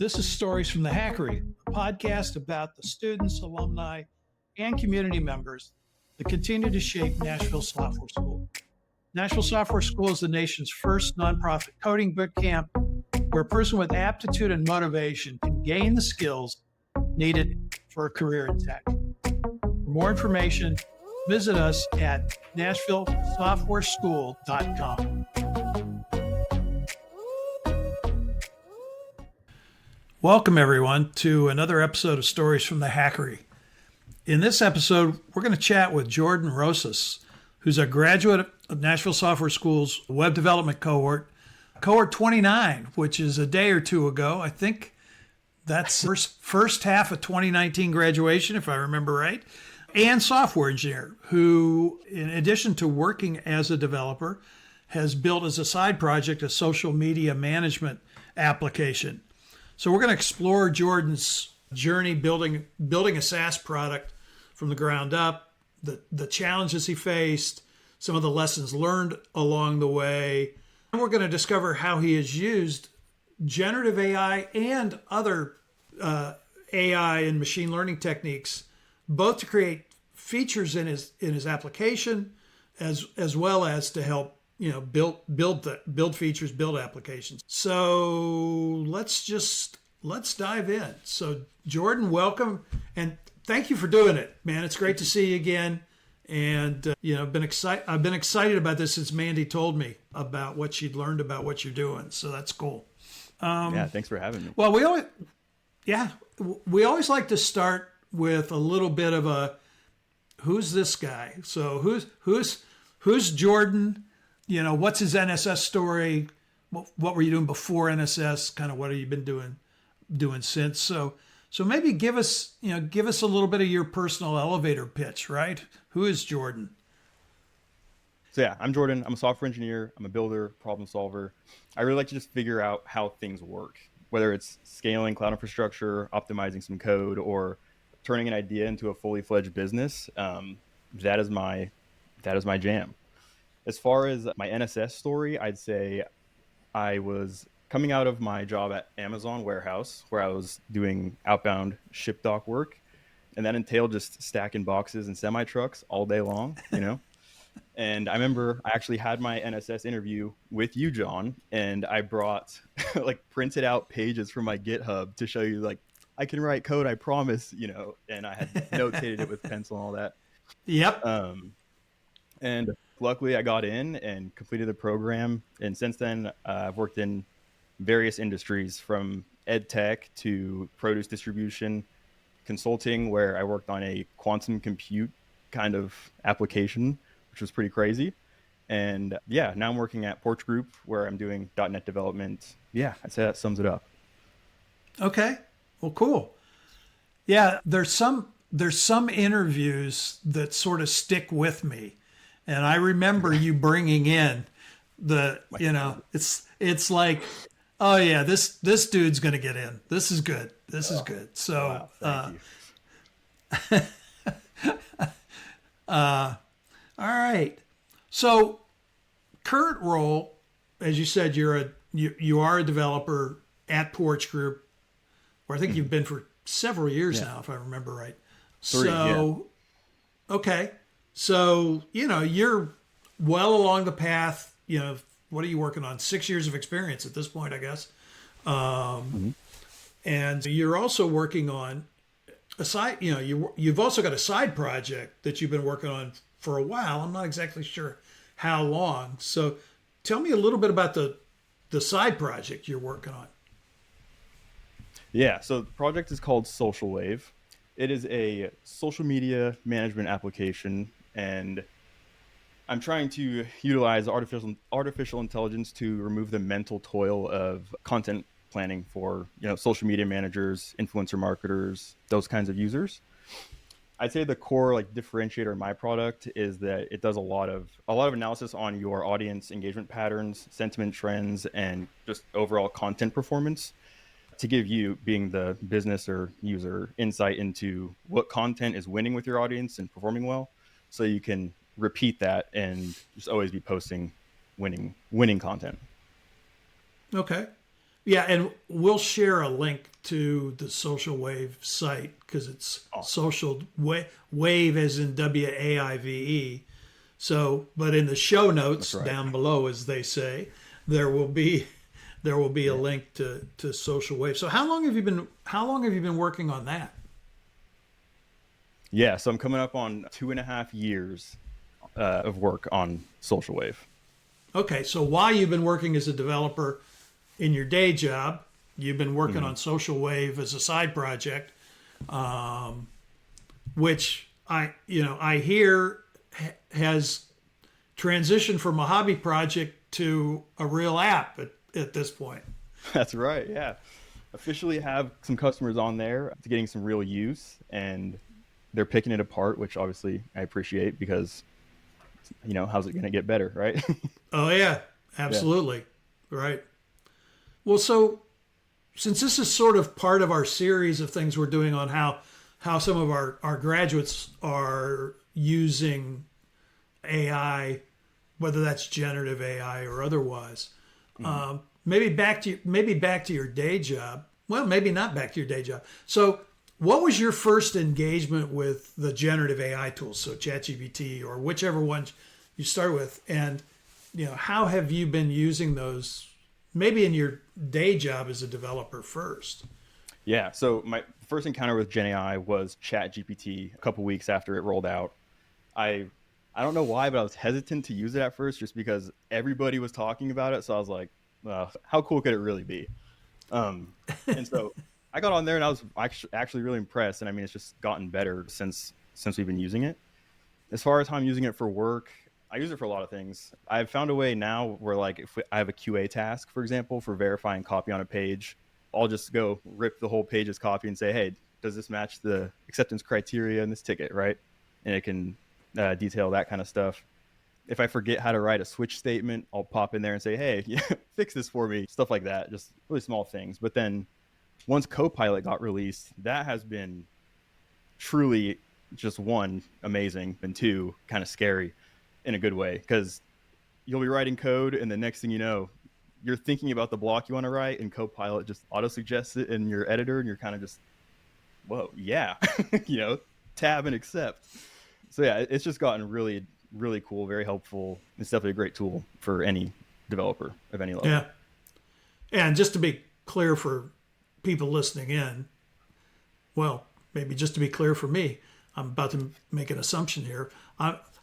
This is Stories from the Hackery, a podcast about the students, alumni, and community members that continue to shape Nashville Software School. Nashville Software School is the nation's first nonprofit coding boot camp where a person with aptitude and motivation can gain the skills needed for a career in tech. For more information, visit us at NashvilleSoftwareSchool.com. Welcome, everyone, to another episode of Stories from the Hackery. In this episode, we're going to chat with Jordan Rosas, who's a graduate of Nashville Software School's web development cohort 29, which is a day or two ago. I think that's first half of 2019 graduation, if I remember right, and software engineer who, in addition to working as a developer, has built as a side project a social media management application. So we're going to explore Jordan's journey building a SaaS product from the ground up, the challenges he faced, some of the lessons learned along the way. And we're going to discover how he has used generative AI and other AI and machine learning techniques, both to create features in his application, as well as to help build features, build applications. So let's dive in. So Jordan, welcome, and thank you for doing it, man. It's great to see you again. And I've been excited about this since Mandy told me about what she'd learned about what you're doing. So that's cool. Yeah, thanks for having me. Well, we always like to start with a little bit of a who's this guy? So who's Jordan? What's his NSS story? What were you doing before NSS? Kind of what have you been doing since? So maybe give us a little bit of your personal elevator pitch, right? Who is Jordan? So yeah, I'm Jordan. I'm a software engineer. I'm a builder, problem solver. I really like to just figure out how things work, whether it's scaling cloud infrastructure, optimizing some code, or turning an idea into a fully fledged business. That is my jam. As far as my NSS story, I'd say I was coming out of my job at Amazon warehouse where I was doing outbound ship dock work. And that entailed just stacking boxes and semi trucks all day long, And I remember I actually had my NSS interview with you, John, and I brought printed out pages from my GitHub to show you I can write code, I promise, and I had notated it with pencil and all that. Yep. And luckily I got in and completed the program. And since then, I've worked in various industries from ed tech to produce distribution, consulting, where I worked on a quantum compute kind of application, which was pretty crazy. And yeah, now I'm working at Porch Group where I'm doing .NET development. Yeah, I'd say that sums it up. Okay. Well, cool. Yeah, there's some interviews that sort of stick with me. And I remember you bringing in it's like, oh yeah, this dude's going to get in. This is good. This is good. So, wow, thank you. All right. So current role, as you said, you are a developer at Porch Group, where I think you've been for several years now, if I remember right. 3, okay. So, you're well along the path, what are you working on? 6 years of experience at this point, I guess. And you're also working on a side, you've also got a side project that you've been working on for a while. I'm not exactly sure how long. So tell me a little bit about the side project you're working on. Yeah, so the project is called SocialWaive. It is a social media management application, and I'm trying to utilize artificial intelligence to remove the mental toil of content planning for social media managers, influencer marketers, those kinds of users. I'd say the core differentiator in my product is that it does a lot of analysis on your audience engagement patterns, sentiment trends, and just overall content performance to give you, being the business or user, insight into what content is winning with your audience and performing well, so you can repeat that and just always be posting winning content. Okay. Yeah, and we'll share a link to the SocialWaive site because it's Wave as in WAIVE. So, but in the show notes down below, as they say, there will be a link to SocialWaive. So, how long have you been working on that? Yeah, so I'm coming up on 2.5 years of work on SocialWaive. Okay, so while you've been working as a developer in your day job, you've been working on SocialWaive as a side project, which I hear has transitioned from a hobby project to a real app at this point. That's right. Yeah, officially have some customers on there. It's getting some real use, and they're picking it apart, which obviously I appreciate because how's it going to get better, right? Oh yeah, absolutely. Yeah. Right. Well, so since this is sort of part of our series of things we're doing on how some of our graduates are using AI, whether that's generative AI or otherwise, maybe back to your day job. Well, maybe not back to your day job. So, what was your first engagement with the generative AI tools? So, ChatGPT or whichever one you start with, and how have you been using those? Maybe in your day job as a developer first. Yeah. So my first encounter with Gen AI was ChatGPT a couple weeks after it rolled out. I don't know why, but I was hesitant to use it at first just because everybody was talking about it. So I was like, well, how cool could it really be? And so I got on there and I was actually really impressed. And I mean, it's just gotten better since we've been using it. As far as how I'm using it for work, I use it for a lot of things. I've found a way now where, like, if I have a QA task, for example, for verifying copy on a page, I'll just go rip the whole page's copy and say, hey, does this match the acceptance criteria in this ticket, right? And it can detail that kind of stuff. If I forget how to write a switch statement, I'll pop in there and say, hey, fix this for me, stuff like that, just really small things. But then once Copilot got released, that has been truly just one, amazing, and two, kind of scary in a good way, because you'll be writing code and the next thing you know, you're thinking about the block you want to write and Copilot just auto suggests it in your editor and you're kind of just, whoa, yeah, tab and accept. So yeah, it's just gotten really, really cool, very helpful. It's definitely a great tool for any developer of any level. Yeah. And just to be clear for people listening in, well, maybe just to be clear for me, I'm about to make an assumption here.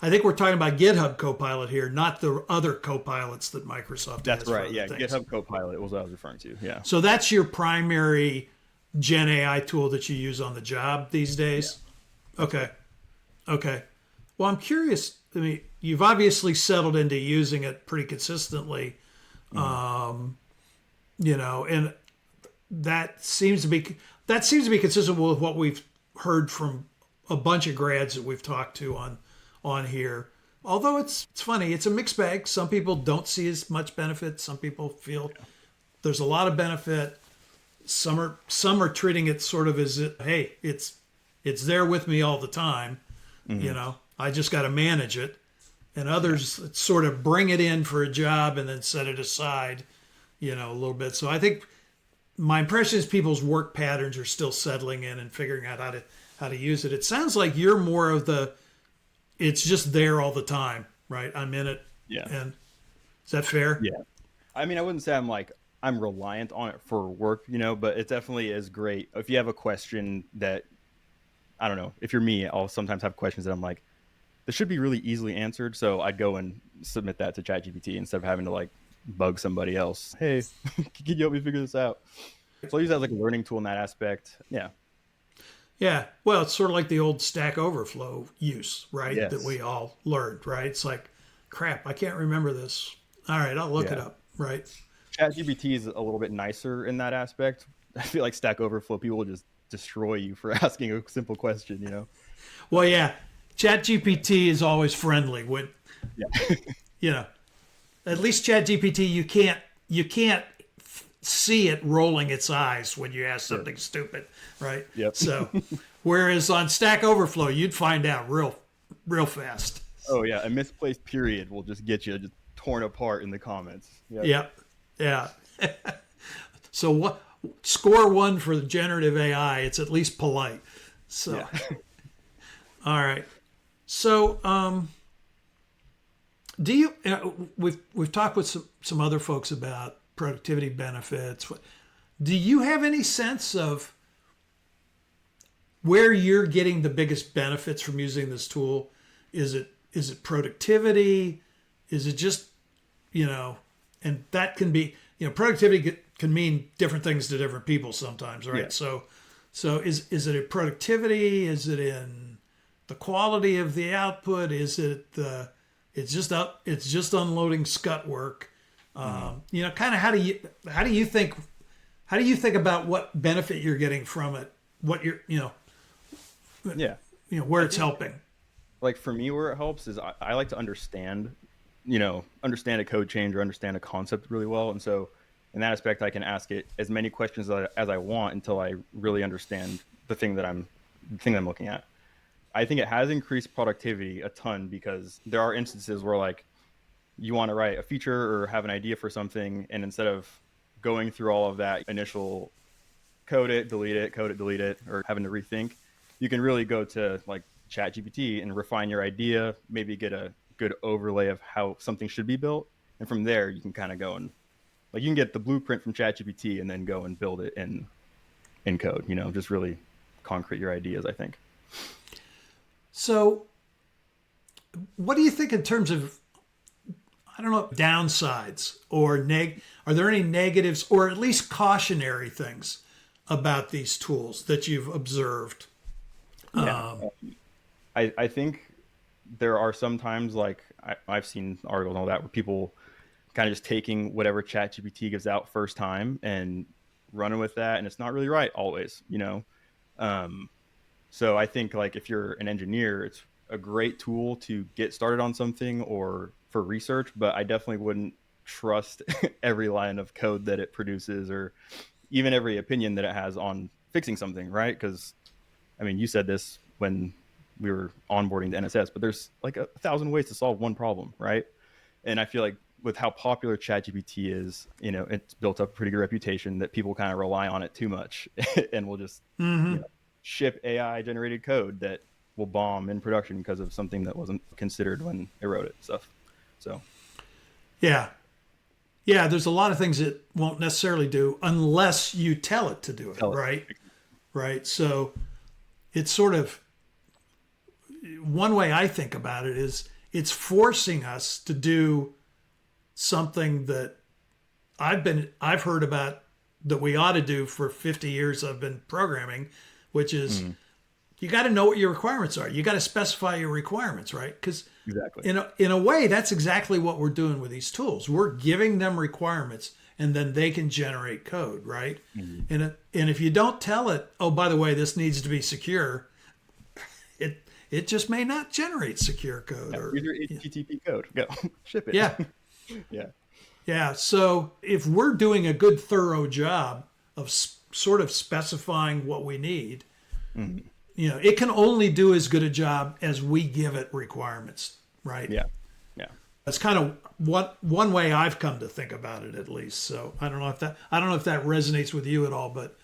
I think we're talking about GitHub Copilot here, not the other Copilots that Microsoft has. That's right. Yeah, things. GitHub Copilot was what I was referring to. Yeah. So that's your primary Gen AI tool that you use on the job these days? Yeah. Okay. Well, I'm curious. I mean, you've obviously settled into using it pretty consistently, and that seems to be consistent with what we've heard from a bunch of grads that we've talked to on here. Although it's funny, it's a mixed bag. Some people don't see as much benefit. Some people feel there's a lot of benefit. Some are treating it sort of as, hey, it's there with me all the time. I just got to manage it. And others sort of bring it in for a job and then set it aside, a little bit. So I think my impression is people's work patterns are still settling in and figuring out how to use it. It sounds like you're more of it's just there all the time, right? I'm in it. Yeah. And is that fair? Yeah. I mean, I wouldn't say I'm reliant on it for work, but it definitely is great. If you have a question that, I don't know, if you're me, I'll sometimes have questions that I'm like, this should be really easily answered. So I'd go and submit that to ChatGPT instead of having to bug somebody else. Hey, can you help me figure this out? So I use that as a learning tool in that aspect. Yeah. Yeah. Well, it's sort of like the old Stack Overflow use, right? Yes. That we all learned, right? It's like, crap, I can't remember this. All right, I'll look it up, right? ChatGPT is a little bit nicer in that aspect. I feel like Stack Overflow, people will just destroy you for asking a simple question, Well, yeah. ChatGPT is always friendly. At least ChatGPT, you can't see it rolling its eyes when you ask something stupid, right? Yep. So, whereas on Stack Overflow, you'd find out real fast. Oh yeah, a misplaced period will just get you just torn apart in the comments. Yep. Yeah. So what? Score 1 for the generative AI. It's at least polite. So, Yeah. all right. So, do you? We've talked with some other folks about productivity benefits. Do you have any sense of where you're getting the biggest benefits from using this tool? Is it productivity? Is it just, and that can be, productivity can mean different things to different people sometimes, right? Yeah. So is it a productivity? Is it in the quality of the output? Is it it's just unloading scut work? Kind of how do you think about what benefit you're getting from it? What you're, Yeah. where it's helping. Like for me, where it helps is I like to understand a code change or understand a concept really well. And so in that aspect, I can ask it as many questions as I want until I really understand the thing that I'm looking at. I think it has increased productivity a ton because there are instances where like you want to write a feature or have an idea for something. And instead of going through all of that initial code it, delete it, or having to rethink, you can really go to like ChatGPT and refine your idea, maybe get a good overlay of how something should be built. And from there, you can kind of go and like you can get the blueprint from ChatGPT and then go and build it in code, just really concrete your ideas, I think. So what do you think in terms of, I don't know, downsides or are there any negatives or at least cautionary things about these tools that you've observed? Yeah. I think there are some times like I've seen articles and all that where people kind of just taking whatever ChatGPT gives out first time and running with that, and it's not really right always, So I think like if you're an engineer, it's a great tool to get started on something or for research, but I definitely wouldn't trust every line of code that it produces or even every opinion that it has on fixing something, right? Because I mean, you said this when we were onboarding to NSS, but there's like 1,000 ways to solve one problem, right? And I feel like with how popular ChatGPT is, it's built up a pretty good reputation that people kind of rely on it too much and will just ship AI generated code that will bomb in production because of something that wasn't considered when it wrote it stuff. So, yeah, there's a lot of things it won't necessarily do unless you tell it to do it, right? Right. So it's sort of, one way I think about it is it's forcing us to do something that I've heard about that we ought to do for 50 years I've been programming, which is you got to know what your requirements are. You got to specify your requirements, right? Because exactly. in a way, that's exactly what we're doing with these tools. We're giving them requirements, and then they can generate code, right? And if you don't tell it, oh, by the way, this needs to be secure, it just may not generate secure code. Or use your HTTP code. Go ship it. Yeah. Yeah. So if we're doing a good, thorough job of sort of specifying what we need, it can only do as good a job as we give it requirements, right? Yeah. That's kind of one way I've come to think about it, at least. So I don't know if that resonates with you at all, but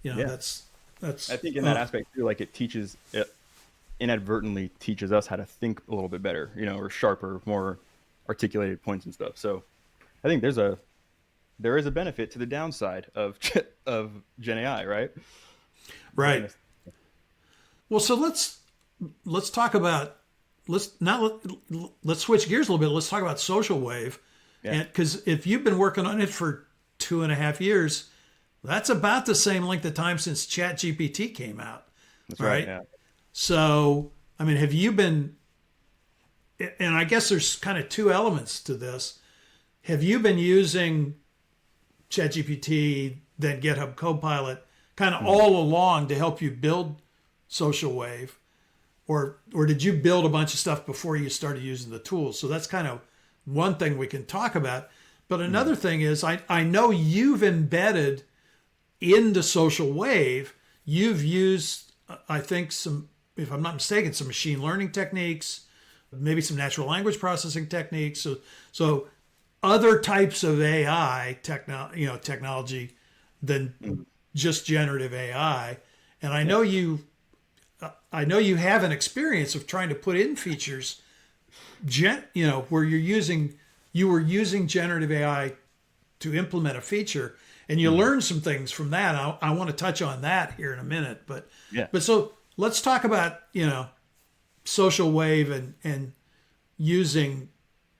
that's. I think in that aspect too, like it inadvertently teaches us how to think a little bit better, or sharper, more articulated points and stuff. So I think there is a benefit to the downside of Gen AI, right? Right. Well, so let's talk about let's switch gears a little bit. Let's talk about SocialWaive, because if you've been working on it for 2.5 years, that's about the same length of time since ChatGPT came out. That's right. Yeah. So, I mean, have you been? And I guess there's kind of two elements to this. Have you been using ChatGPT, then GitHub Copilot, kind of all along to help you build SocialWaive, or did you build a bunch of stuff before you started using the tools? So that's kind of one thing we can talk about. But another thing is, I know you've embedded into SocialWaive, you've used, I think, some, if I'm not mistaken, some machine learning techniques, maybe some natural language processing techniques. So other types of AI technology than Mm. just generative AI. And I know you have an experience of trying to put in features, where you were using generative AI to implement a feature, and you Mhm. learned some things from that. I want to touch on that here in a minute, but Yeah. so let's talk about SocialWaive and using.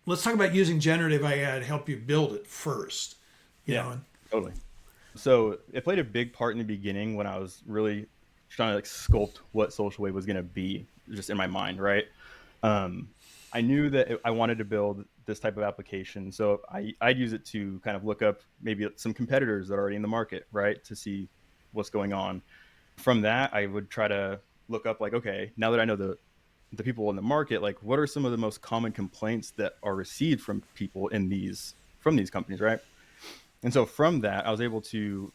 Let's talk about using generative AI to help you build it first. You Yeah, know, and totally. So it played a big part in the beginning when I was really trying to like sculpt what SocialWave was going to be just in my mind, right? Um, I knew that I wanted to build this type of application. So I'd use it to kind of look up maybe some competitors that are already in the market, right? To see what's going on. From that, I would try to look up like, okay, now that I know the people in the market, like what are some of the most common complaints that are received from people in from these companies, right? And so from that, I was able to,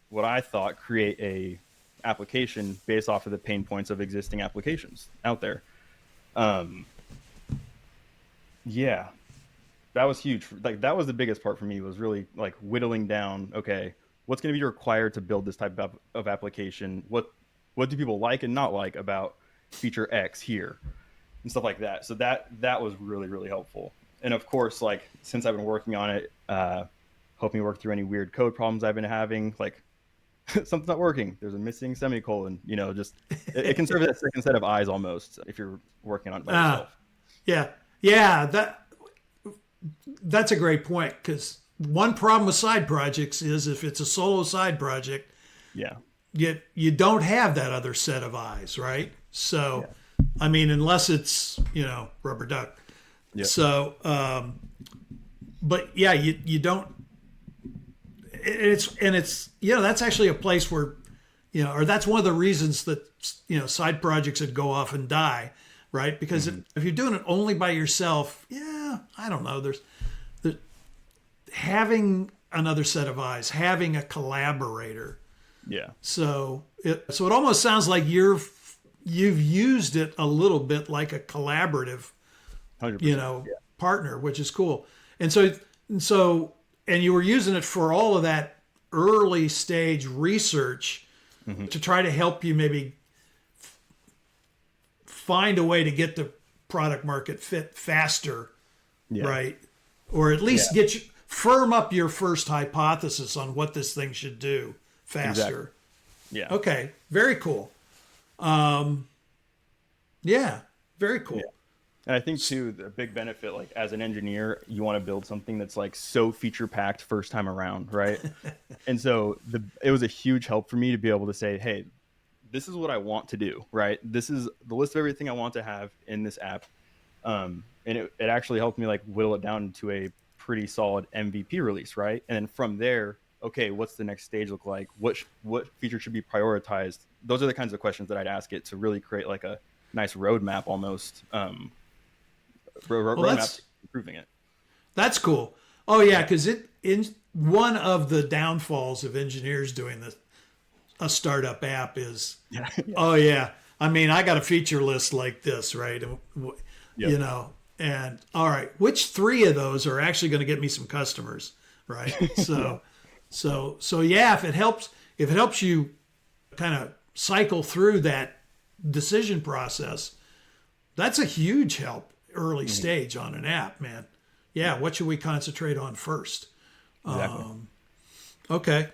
what I thought, create a application based off of the pain points of existing applications out there. Um, yeah, that was huge. Like that was the biggest part for me, was really like whittling down, okay, what's going to be required to build this type of application? What do people like and not like about feature X here and stuff like that? So that was really, really helpful. And of course, like since I've been working on it, helping me work through any weird code problems I've been having, like something's not working, there's a missing semicolon, just it can serve as a second set of eyes almost if you're working on it by ah, yourself. yeah, that's a great point, because one problem with side projects is if it's a solo side project, Yeah. you don't have that other set of eyes, right? So, Yeah. I mean, unless it's rubber duck. Yep. So, but yeah, you don't. It's that's actually a place where or that's one of the reasons that side projects would go off and die, right? Because Hmm. if you're doing it only by yourself, I don't know. There's having another set of eyes, having a collaborator. Yeah. So it almost sounds like you've used it a little bit like a collaborative, 100%. Yeah. partner, which is cool. And so and so and you were using it for all of that early stage research Hmm. to try to help you maybe find a way to get the product market fit faster, Yeah. right? Or at Yeah. least firm up your first hypothesis on what this thing should do Exactly. faster. Yeah. Okay, very cool. Yeah, very Yeah. cool. And I think too, the big benefit, like as an engineer, you want to build something that's like so feature packed first time around, right? And so it was a huge help for me to be able to say, hey, this is what I want to do, right? This is the list of everything I want to have in this app. And it actually helped me like whittle it down to a pretty solid MVP release, right? And then from there, okay, what's the next stage look like? What features should be prioritized? Those are the kinds of questions that I'd ask it to really create like a nice roadmap almost, Well, roadmap to improving it. that's cool. Oh yeah, Yeah. because it in one of the downfalls of engineers doing a startup app is, Yeah. Yeah. oh yeah, I mean I got a feature list like this, right? Yep. And all right, which three of those are actually going to get me some customers, right? Yeah. So yeah, if it helps you kind of cycle through that decision process, that's a huge help early Mhm. stage on an app, man. Yeah, Yeah. what should we concentrate on first? Exactly. Okay.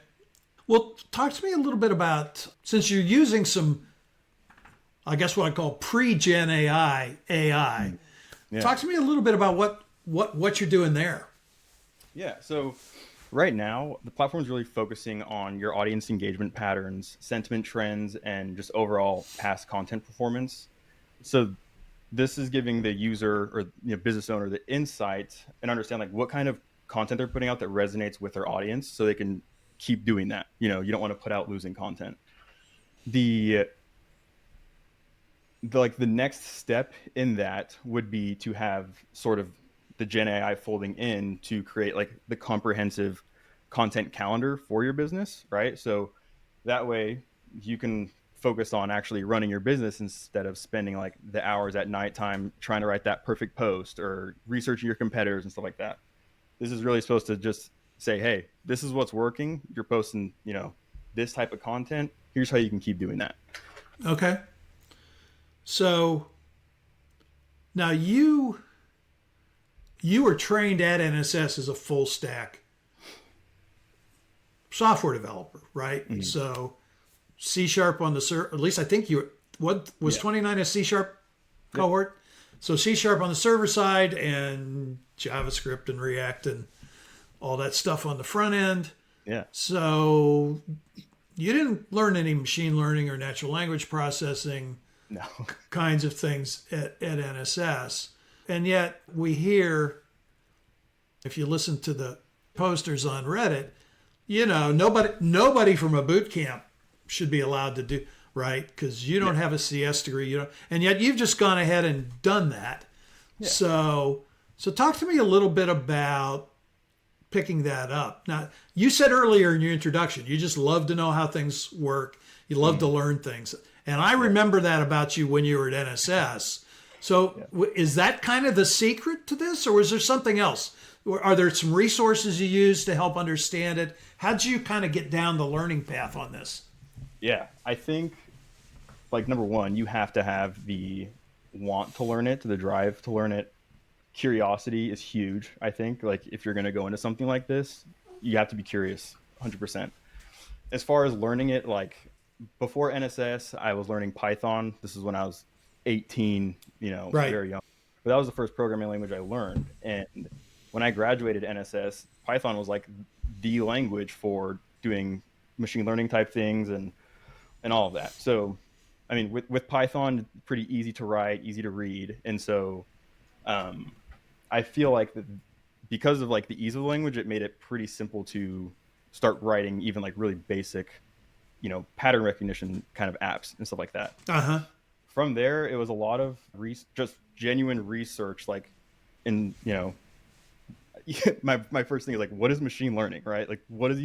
Well, talk to me a little bit about, since you're using some, I guess what I call pre-gen AI. Mm. Yeah. Talk to me a little bit about what you're doing there. Yeah. So right now, the platform is really focusing on your audience engagement patterns, sentiment trends, and just overall past content performance. So this is giving the user or business owner the insight and understand like what kind of content they're putting out that resonates with their audience, so they can keep doing that. You don't want to put out losing content. The the next step in that would be to have sort of the Gen AI folding in to create like the comprehensive content calendar for your business, right? So that way you can focus on actually running your business instead of spending like the hours at nighttime trying to write that perfect post or researching your competitors and stuff like that. This is really supposed to just say, hey, this is what's working. You're posting, this type of content. Here's how you can keep doing that. Okay. So now you were trained at NSS as a full stack software developer, right? Mm-hmm. So C sharp on the at least I think you what was 29 a C sharp cohort. Yep. So C sharp on the server side and JavaScript and React and all that stuff on the front end. Yeah. So you didn't learn any machine learning or natural language processing kinds of things at NSS. And yet we hear, if you listen to the posters on Reddit, nobody from a boot camp should be allowed to do, right? Because you don't have a CS degree, and yet you've just gone ahead and done that. Yeah. So talk to me a little bit about picking that up. Now, you said earlier in your introduction, you just love to know how things work. You love to learn things. And I remember that about you when you were at NSS. So is that kind of the secret to this, or is there something else? Are there some resources you use to help understand it? How'd you kind of get down the learning path on this? Yeah, I think, number one, you have to have the want to learn it, the drive to learn it. Curiosity is huge, I think. If you're going to go into something like this, you have to be curious 100%. As far as learning it, before NSS, I was learning Python. This is when I was 18, right. Very young. But that was the first programming language I learned. And when I graduated NSS, Python was the language for doing machine learning type things and all of that. So, I mean, with Python, pretty easy to write, easy to read. And so I feel because of the ease of the language, it made it pretty simple to start writing even really basic, pattern recognition kind of apps and stuff like that. Uh-huh. From there, it was a lot of just genuine research, my first thing is what is machine learning, right? What is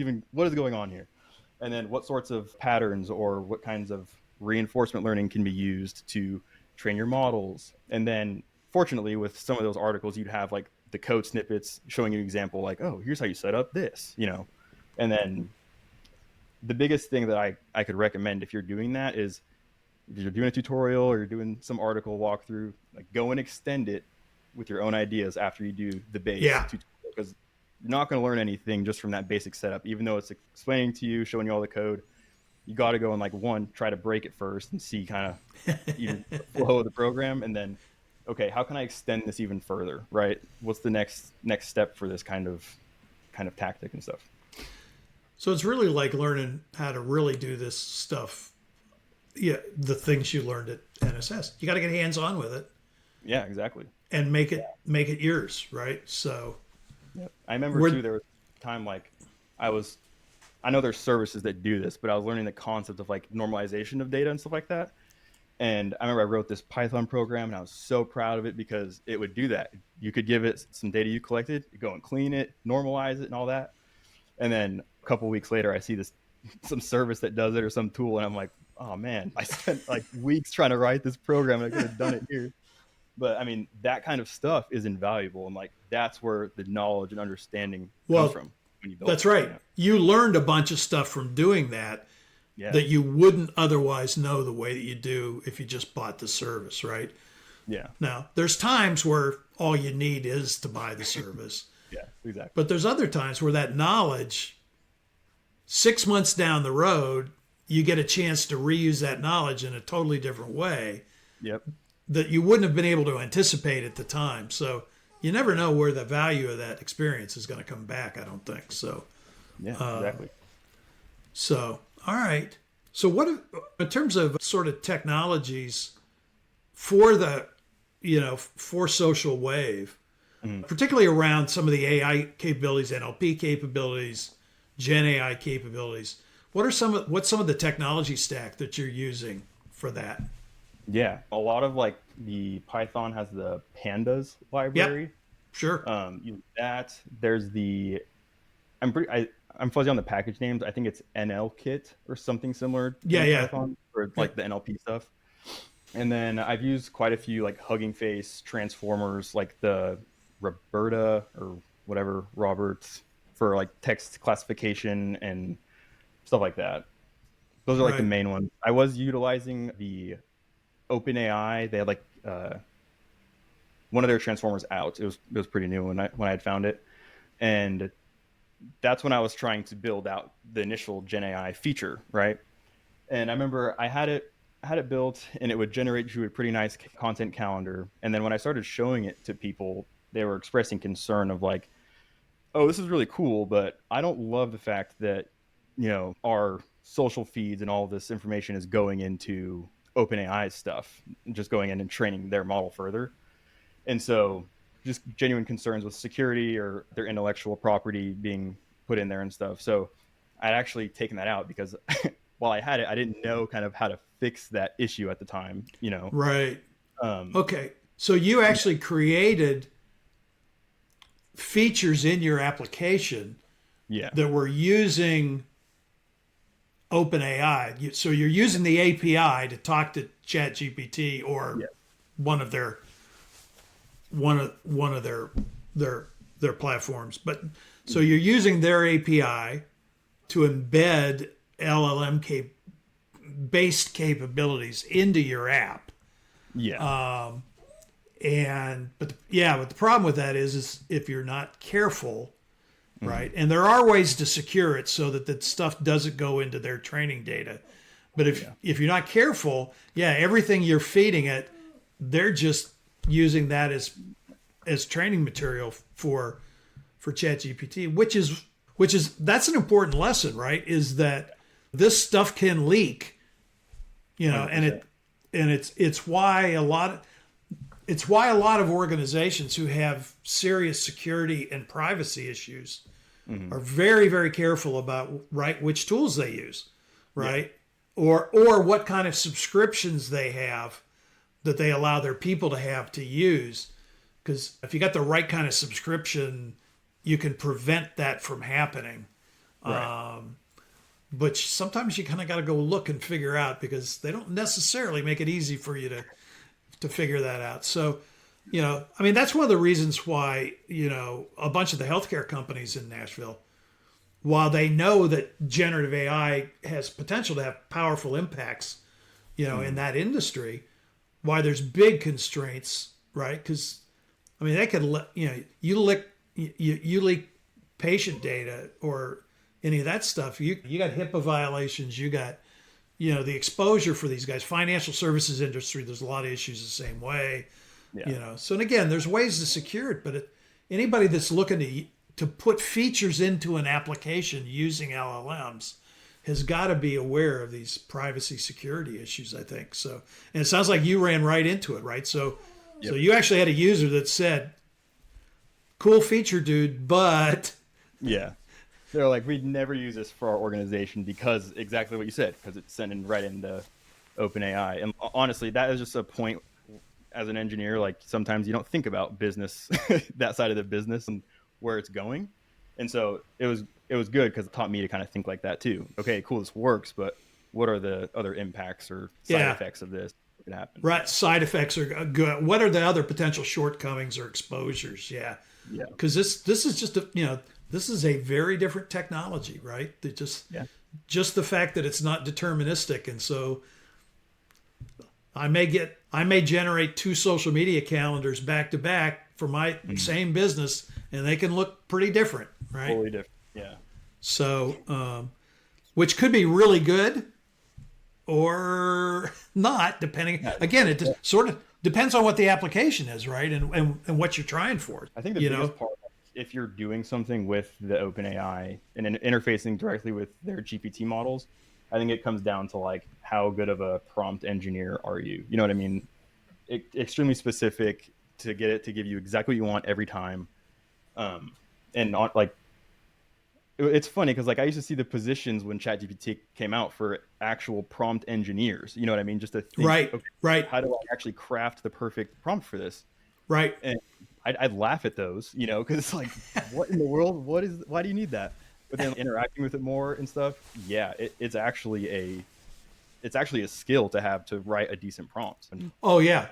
going on here? And then what sorts of patterns or what kinds of reinforcement learning can be used to train your models. And then fortunately with some of those articles, you'd have the code snippets showing you an example, oh, here's how you set up this, and then the biggest thing that I could recommend if you're doing that is if you're doing a tutorial or you're doing some article walkthrough, go and extend it with your own ideas after you do the base tutorial, because you're not going to learn anything just from that basic setup. Even though it's explaining to you, showing you all the code, you got to go and one, try to break it first and see kind of even the flow of the program, and then okay, how can I extend this even further, right? What's the next step for this kind of tactic and stuff? So it's really learning how to really do this stuff. Yeah, the things you learned at NSS. You got to get hands on with it. Yeah, exactly. And make it yours, right? So I remember too, there was a time I know there's services that do this, but I was learning the concept of normalization of data and stuff like that. And I remember I wrote this Python program and I was so proud of it because it would do that. You could give it some data you collected, you go and clean it, normalize it and all that. And then a couple of weeks later, I see some service that does it or some tool. And I'm like, oh man, I spent weeks trying to write this program. And I could have done it here. But I mean, that kind of stuff is invaluable. And that's where the knowledge and understanding comes from. When you build that's right. You learned a bunch of stuff from doing that. Yeah. That you wouldn't otherwise know the way that you do if you just bought the service, right? Yeah. Now, there's times where all you need is to buy the service. Yeah, exactly. But there's other times where that knowledge, 6 months down the road, you get a chance to reuse that knowledge in a totally different way. Yep. That you wouldn't have been able to anticipate at the time. So you never know where the value of that experience is going to come back, I don't think. So, yeah, exactly. So, all right. So what, in terms of sort of technologies for for SocialWaive, particularly around some of the AI capabilities, NLP capabilities, Gen AI capabilities, what's some of the technology stack that you're using for that? Yeah, a lot of the Python has the pandas library. Yep. Sure. That there's the I'm fuzzy on the package names. I think it's NLKit or something similar. Python for the NLP stuff. And then I've used quite a few Hugging Face transformers, the Roberta or whatever Roberts for like text classification and stuff like that. Those are like the Right. main ones. I was utilizing the OpenAI. They had like one of their transformers out. It was pretty new when I had found it, and that's when I was trying to build out the initial Gen AI feature, right? And I remember I had it built, and it would generate you a pretty nice content calendar. And then when I started showing it to people, they were expressing concern of like, oh, this is really cool, but I don't love the fact that, our social feeds and all this information is going into OpenAI stuff, just going in and training their model further. And so just genuine concerns with security or their intellectual property being put in there and stuff. So I'd actually taken that out because while I had it, I didn't know kind of how to fix that issue at the time. Right. Um, Okay. So you actually created features in your application yeah. that were using OpenAI. So you're using the API to talk to ChatGPT or Yeah. one of their one of their platforms. But so you're using their API to embed based capabilities into your app. Yeah. But the problem with that is if you're not careful, right? And there are ways to secure it so that that stuff doesn't go into their training data. But if you're not careful, everything you're feeding it, they're just using that as training material for ChatGPT, which is that's an important lesson, right? Is that this stuff can leak, and 100%. it's why a lot of organizations who have serious security and privacy issues are very, very careful about which tools they use, right? Or what kind of subscriptions they have that they allow their people to have to use. Because if you got the right kind of subscription, you can prevent that from happening. Right. But sometimes you kind of got to go look and figure out because they don't necessarily make it easy for you to figure that out. So, that's one of the reasons why, a bunch of the healthcare companies in Nashville, while they know that generative AI has potential to have powerful impacts, in that industry, why there's big constraints, right? Because, they could, you leak patient data or any of that stuff. You got HIPAA violations. You got, the exposure for these guys. Financial services industry, there's a lot of issues the same way. Yeah. So and again, there's ways to secure it, but anybody that's looking to put features into an application using LLMs has got to be aware of these privacy security issues, I think. So, and it sounds like you ran right into it, right? So you actually had a user that said, "Cool feature, dude, but." Yeah. They're like, we'd never use this for our organization because exactly what you said, because it's sending right into OpenAI. And honestly, that is just a point as an engineer. Like sometimes you don't think about business, that side of the business and where it's going. And so it was good because it taught me to kind of think like that too. Okay, cool, this works, but what are the other impacts or side effects of this that could happen? Right, side effects are good. What are the other potential shortcomings or exposures? Yeah, Yeah. because this is just this is a very different technology, right? That just the fact that it's not deterministic, and so I may generate 2 social media calendars back to back for my same business, and they can look pretty different, right? Totally different. Yeah. So, which could be really good or not, depending. Again, it sort of depends on what the application is, right? And what you're trying for. I think the biggest part, if you're doing something with the OpenAI and interfacing directly with their GPT models, I think it comes down to like how good of a prompt engineer are you? You know what I mean? Extremely specific to get it to give you exactly what you want every time. And not like it's funny because like I used to see the positions when ChatGPT came out for actual prompt engineers. You know what I mean? Just to think, Right, okay, right, how do I actually craft the perfect prompt for this? right. And I'd laugh at those, because it's like, what in the world? Why do you need that? But then interacting with it more and stuff, yeah, it's actually a skill to have to write a decent prompt. And, Oh yeah,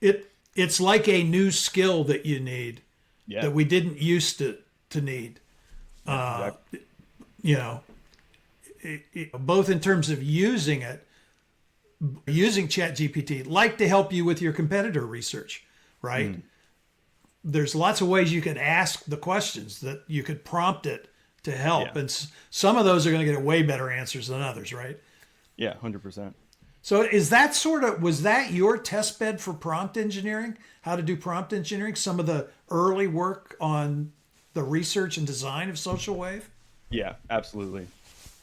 it's like a new skill that you need yeah, that we didn't used to need. Yeah, exactly. You know, both in terms of using ChatGPT, like to help you with your competitor research, right? Mm, There's lots of ways you could ask the questions that you could prompt it to help. yeah. And some of those are going to get way better answers than others, right? Yeah. 100%. So was that your test bed for prompt engineering? How to do prompt engineering? Some of the early work on the research and design of SocialWaive? Yeah, absolutely.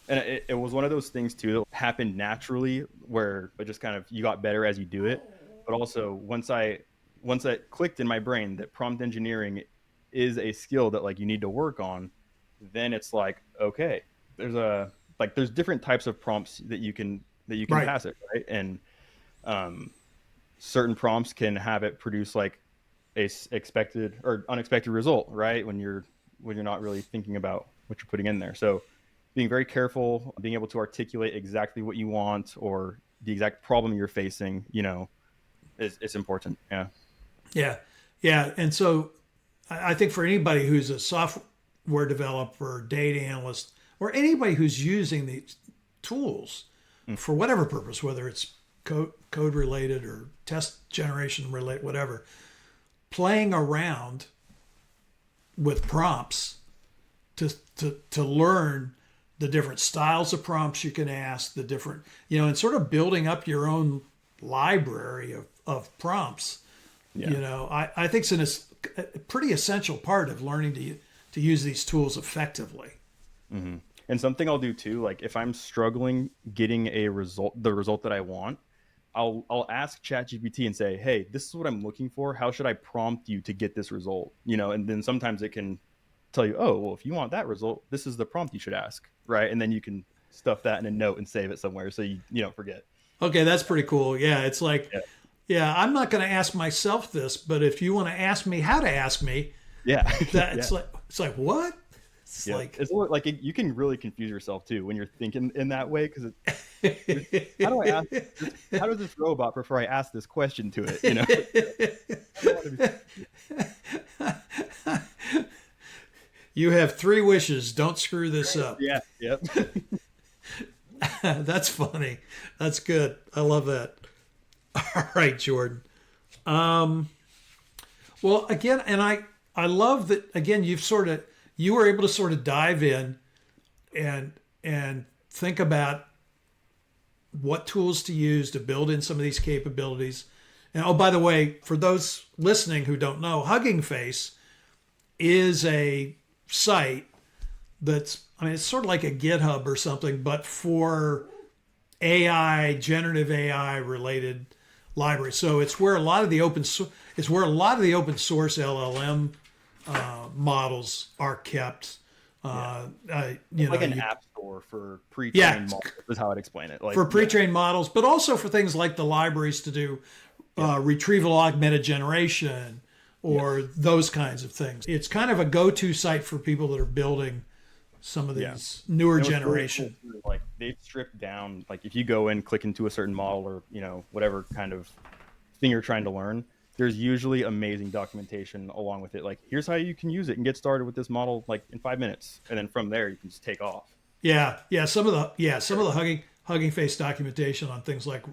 And it was one of those things too that happened naturally where it just kind of you got better as you do it. But also once that clicked in my brain that prompt engineering is a skill that like you need to work on, then it's like, okay, there's different types of prompts that you can Right. pass it, right? And um, certain prompts can have it produce like expected or unexpected result, right? When you're not really thinking about what you're putting in there. So being very careful, being able to articulate exactly what you want or the exact problem you're facing, it's important. Yeah. Yeah. Yeah. And so I think for anybody who's a software developer, data analyst, or anybody who's using these tools for whatever purpose, whether it's code related or test generation related, whatever, playing around with prompts to learn the different styles of prompts you can ask, the different, and sort of building up your own library of prompts. Yeah. I think it's a pretty essential part of learning to use these tools effectively. Hmm. And something I'll do too, like if I'm struggling getting the result that I want, I'll ask ChatGPT and say, "Hey, this is what I'm looking for. How should I prompt you to get this result?" And then sometimes it can tell you, "Oh, well, if you want that result, this is the prompt you should ask," right? And then you can stuff that in a note and save it somewhere so you don't forget. Okay, that's pretty cool. Yeah, it's like, Yeah, yeah, I'm not going to ask myself this, but if you want to ask me how to ask me, yeah, yeah. that's it's like what? It's Yeah, like it's like you can really confuse yourself too when you're thinking in that way because how do I ask? How does this robot before I ask this question to it? I don't want to be. you have three wishes. Don't screw this up. Yeah, yep. That's funny. That's good. I love that. All right, Jordan. Well, again, and I love that again you were able to sort of dive in and think about what tools to use to build in some of these capabilities. And oh, by the way, for those listening who don't know, Hugging Face is a site it's sort of like a GitHub or something, but for generative AI related libraries. So it's where a lot of the open source LLM models are kept. Like an app store for pre-trained Yeah, models is how I'd explain it. Like for pre-trained models, but also for things like the libraries to do retrieval augmented generation or those kinds of things. It's kind of a go-to site for people that are building some of these newer generation. Really cool, like they've stripped down, like if you go and click into a certain model or whatever kind of thing you're trying to learn, there's usually amazing documentation along with it. Like here's how you can use it and get started with this model like in 5 minutes, and then from there you can just take off. Yeah, some of the Hugging Face documentation on things like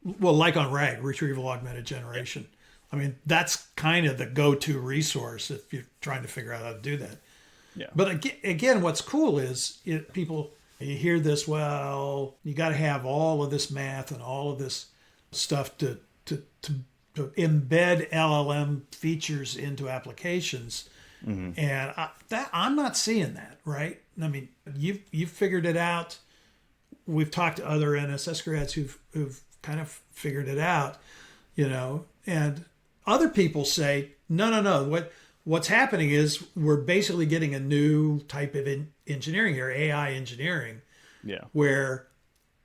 on RAG, retrieval augmented generation. I mean, that's kind of the go-to resource if you're trying to figure out how to do that. Yeah. But again, what's cool is you hear this, well, you got to have all of this math and all of this stuff to embed LLM features into applications. Mm-hmm. And I'm not seeing that, right? I mean, you've figured it out. We've talked to other NSS grads who've kind of figured it out, and other people say, no. What's happening is we're basically getting a new type of engineering here, AI engineering, where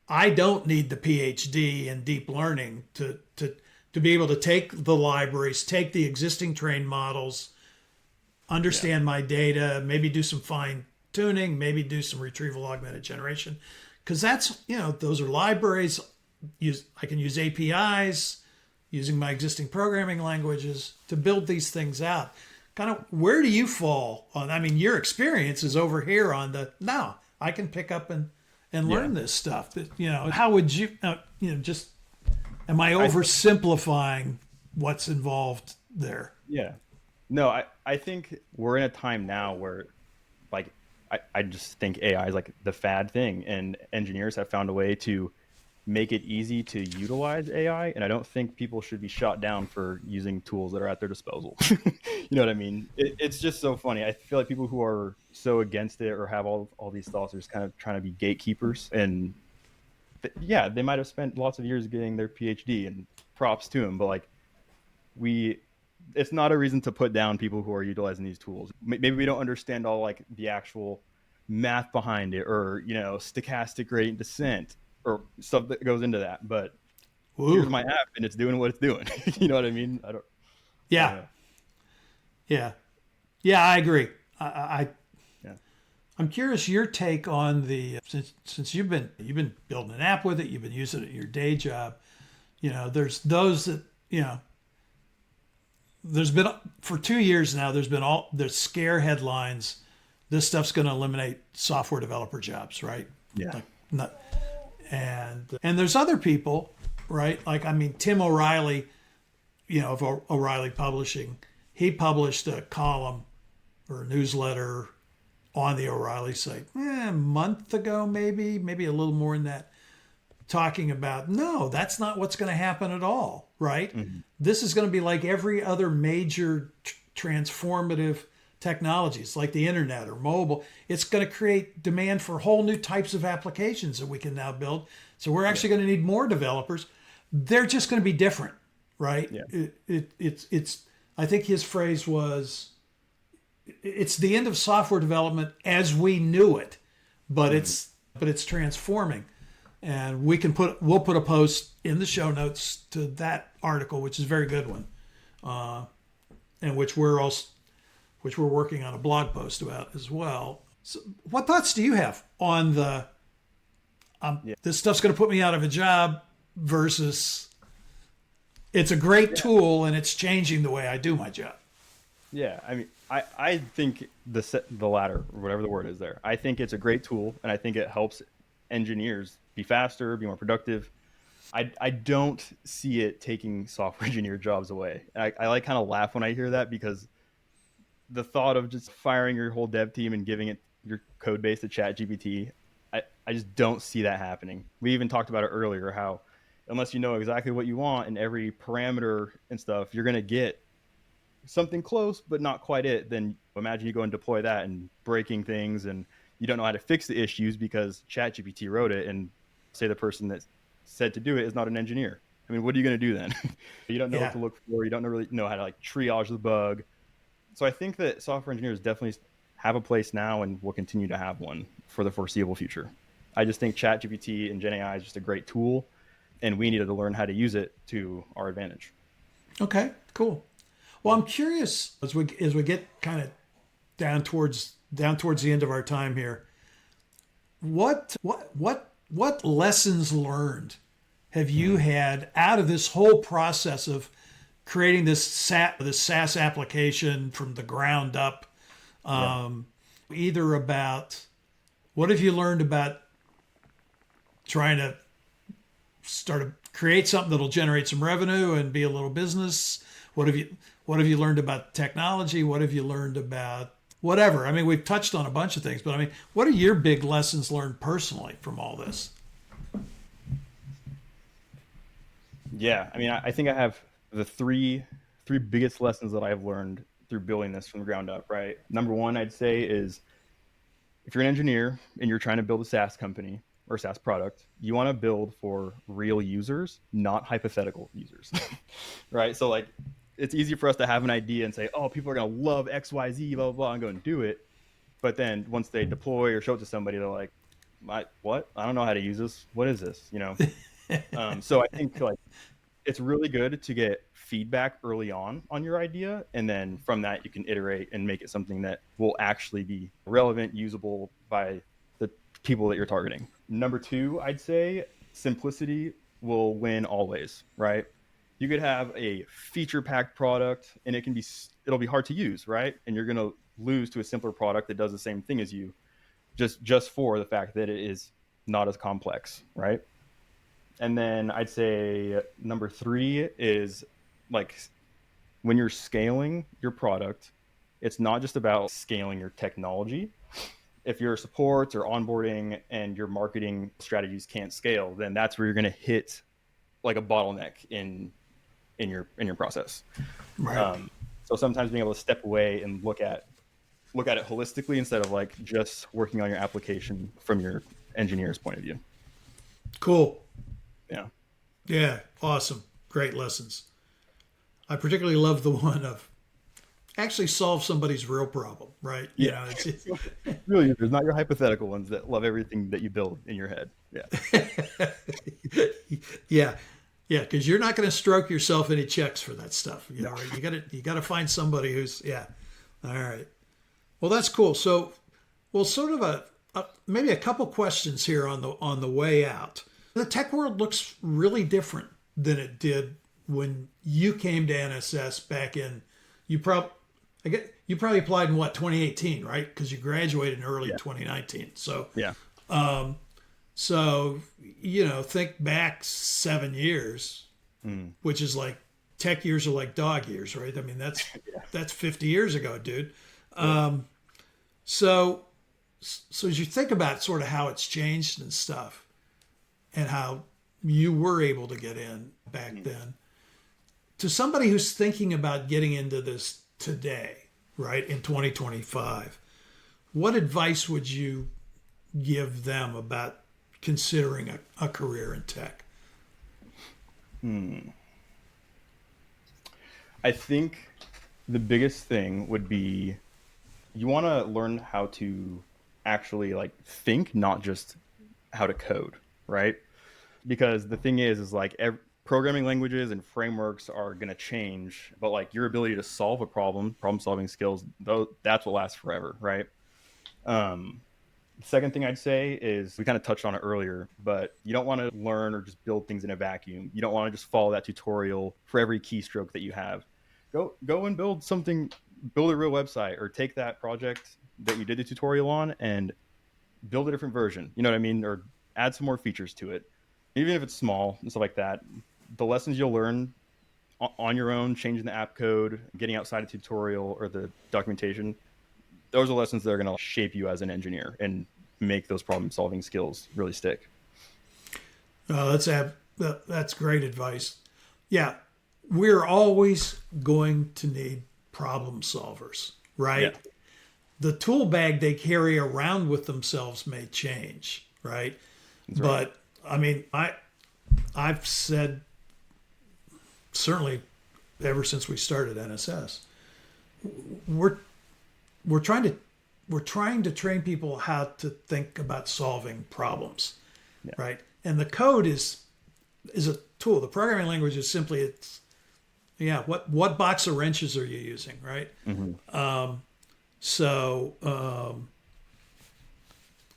I don't need the PhD in deep learning to be able to take the libraries, take the existing trained models, understand my data, maybe do some fine tuning, maybe do some retrieval augmented generation, because that's those are libraries. I can use APIs using my existing programming languages to build these things out. kind of where do you fall on? I mean, your experience is over here on the no, I can pick up and Yeah. learn this stuff. That how would you just am I I oversimplifying what's involved there? Yeah. No, I think we're in a time now where like I just think AI is like the fad thing, and engineers have found a way to make it easy to utilize AI. And I don't think people should be shot down for using tools that are at their disposal. You know what I mean? It's just so funny. I feel like people who are so against it or have all these thoughts are just kind of trying to be gatekeepers. And yeah, they might have spent lots of years getting their PhD, and props to them, but like we it's not a reason to put down people who are utilizing these tools. Maybe we don't understand all like the actual math behind it, or stochastic gradient descent or stuff that goes into that, but here's Ooh, my app and it's doing what it's doing. You know what I mean? I don't yeah, know. yeah, yeah. I agree. I Yeah. I'm curious your take on the since you've been building an app with it, you've been using it in your day job. There's those that there's been for 2 years now. There's scare headlines. This stuff's going to eliminate software developer jobs, right? Yeah. Like not, and there's other people, right? Like I mean, Tim O'Reilly, of O'Reilly Publishing, he published a column or a newsletter on the O'Reilly site a month ago, maybe a little more than that, talking about no, that's not what's going to happen at all, right? Mm-hmm. This is going to be like every other major transformative technologies like the internet or mobile. It's going to create demand for whole new types of applications that we can now build. So we're actually going to need more developers. They're just going to be different, right? Yeah. It's I think his phrase was it's the end of software development as we knew it, but it's transforming. And we'll put a post in the show notes to that article, which is a very good one, and which we're working on a blog post about as well. So what thoughts do you have on the this stuff's going to put me out of a job versus it's a great tool and it's changing the way I do my job? Yeah, I mean, I think the latter, or whatever the word is there. I think it's a great tool, and I think it helps engineers be faster, be more productive. I don't see it taking software engineer jobs away. I like kind of laugh when I hear that, because the thought of just firing your whole dev team and giving it your code base to ChatGPT, I just don't see that happening. We even talked about it earlier, how unless you know exactly what you want and every parameter and stuff, you're going to get something close, but not quite it. Then imagine you go and deploy that and breaking things, and you don't know how to fix the issues because ChatGPT wrote it, and say the person that said to do it is not an engineer. I mean, what are you going to do then? You don't know what Yeah. to look for. You don't really know how to like triage the bug. So I think that software engineers definitely have a place now and will continue to have one for the foreseeable future. I just think ChatGPT and GenAI is just a great tool, and we needed to learn how to use it to our advantage. Okay. Cool. Well, I'm curious as we get kind of down towards the end of our time here. What lessons learned have you had out of this whole process of creating this SaaS application from the ground up? Yeah. Either about what have you learned about trying to create something that'll generate some revenue and be a little business? What have you learned about technology? What have you learned about whatever? I mean, we've touched on a bunch of things, but I mean, what are your big lessons learned personally from all this? Yeah, I mean, I think I have the three biggest lessons that I've learned through building this from the ground up. Right, number one, I'd say, is if you're an engineer and you're trying to build a SaaS company or a SaaS product, you want to build for real users, not hypothetical users. Right, so like it's easy for us to have an idea and say, oh, people are going to love XYZ, blah blah blah, and go and do it. But then once they deploy or show it to somebody, they're like, what? I don't know how to use this. What is this? So I think like it's really good to get feedback early on your idea, and then from that you can iterate and make it something that will actually be relevant, usable by the people that you're targeting. Number two, I'd say simplicity will win always, right? You could have a feature packed product and it can be it'll be hard to use, right? And you're going to lose to a simpler product that does the same thing as you, just for the fact that it is not as complex, right? And then I'd say number 3 is like when you're scaling your product, it's not just about scaling your technology. If your support or onboarding and your marketing strategies can't scale, then that's where you're going to hit like a bottleneck in your process. Right. So sometimes being able to step away and look at it holistically instead of like just working on your application from your engineer's point of view. Cool. Yeah. Yeah. Awesome. Great lessons. I particularly love the one of actually solve somebody's real problem, right? Yeah. It's Really, there's not your hypothetical ones that love everything that you build in your head. Yeah. yeah. Yeah, because you're not going to stroke yourself any checks for that stuff. Right? You got to find somebody who's All right. Well, that's cool. So, sort of maybe a couple questions here on the way out. The tech world looks really different than it did when you came to NSS back in. You probably applied in 2018, right? Because you graduated in early 2019. So Yeah. So, think back 7 years, which is like tech years are like dog years, right? I mean, that's 50 years ago, dude. So as you think about sort of how it's changed and stuff and how you were able to get in back then, to somebody who's thinking about getting into this today, right, in 2025, what advice would you give them about considering a career in tech? I think the biggest thing would be you want to learn how to actually like think, not just how to code, right? Because the thing is like programming languages and frameworks are going to change, but like your ability to solve a problem solving skills, that's what lasts forever, right? Second thing I'd say is we kind of touched on it earlier, but you don't want to learn or just build things in a vacuum. You don't want to just follow that tutorial for every keystroke that you have. Go and build a real website, or take that project that you did the tutorial on and build a different version. You know what I mean? Or add some more features to it. Even if it's small and stuff like that, the lessons you'll learn on your own, changing the app code, getting outside a tutorial or the documentation, those are lessons that are going to shape you as an engineer and make those problem solving skills really stick. That's great advice. Yeah, we're always going to need problem solvers, right? Yeah. The tool bag they carry around with themselves may change, right? That's right. But I mean, I've said certainly ever since we started NSS, we're trying to train people how to think about solving problems, right? And the code is a tool. The programming language is simply what box of wrenches are you using, right? Mm-hmm.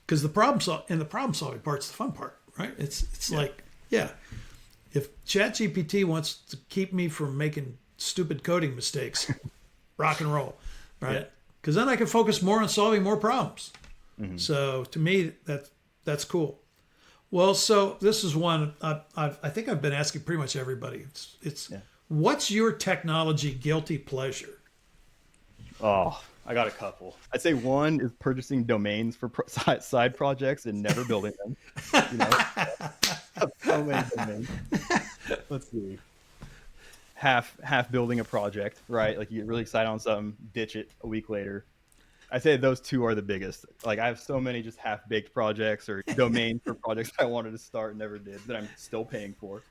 Because the problem solving part's the fun part, right? It's like if ChatGPT wants to keep me from making stupid coding mistakes, rock and roll, right? Because then I can focus more on solving more problems. Mm-hmm. So to me, that's cool. Well, so this is one I think I've been asking pretty much everybody. It's what's your technology guilty pleasure? Oh, I got a couple. I'd say one is purchasing domains for side projects and never building them. So many domains. Let's see. Half building a project, right? Like you get really excited on something, ditch it a week later. I'd say those two are the biggest. Like I have so many just half-baked projects or domains for projects I wanted to start and never did that I'm still paying for.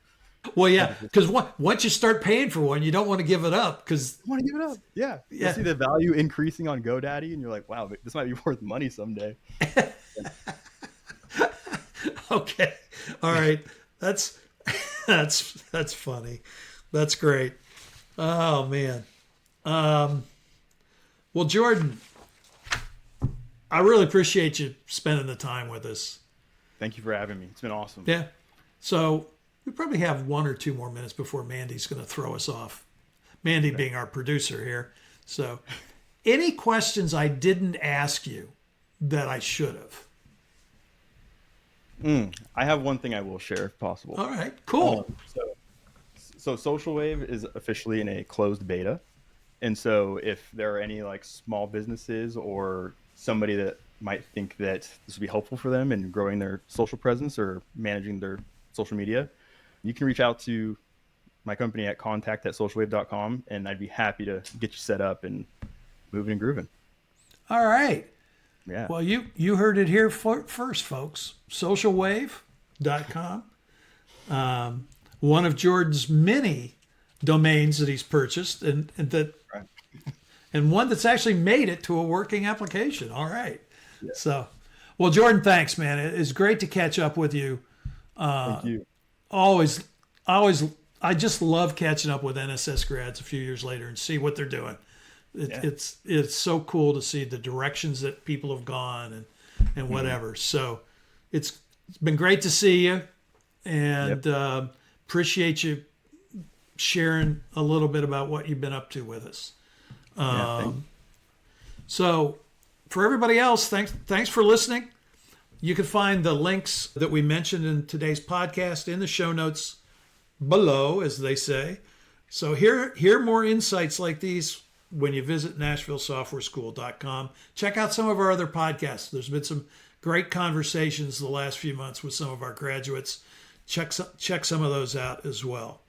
Well, yeah, because once you start paying for one, you don't want to give it up. Because you want to give it up, yeah. You see the value increasing on GoDaddy, and you're like, "Wow, this might be worth money someday." Okay, all right, that's funny. That's great. Oh man. Well, Jordan, I really appreciate you spending the time with us. Thank you for having me. It's been awesome. Yeah. So we probably have 1 or 2 more minutes before Mandy's going to throw us off. Mandy being our producer here. So, any questions I didn't ask you that I should have? I have one thing I will share if possible. All right, cool. So SocialWaive is officially in a closed beta. And so if there are any like small businesses or somebody that might think that this would be helpful for them in growing their social presence or managing their social media, you can reach out to my company at contact@socialwaive.com, and I'd be happy to get you set up and moving and grooving. All right. Yeah. Well, you heard it here first, folks. SocialWaive.com. One of Jordan's many domains that he's purchased, and Right. and one that's actually made it to a working application. All right. Yeah. So, well, Jordan, thanks, man. It's great to catch up with you. Thank you. I just love catching up with NSS grads a few years later and see what they're doing. It's so cool to see the directions that people have gone and whatever. So it's been great to see you, and appreciate you sharing a little bit about what you've been up to with us. So for everybody else, thanks for listening. You can find the links that we mentioned in today's podcast in the show notes below, as they say. So hear more insights like these when you visit NashvilleSoftwareSchool.com. Check out some of our other podcasts. There's been some great conversations the last few months with some of our graduates. Check some of those out as well.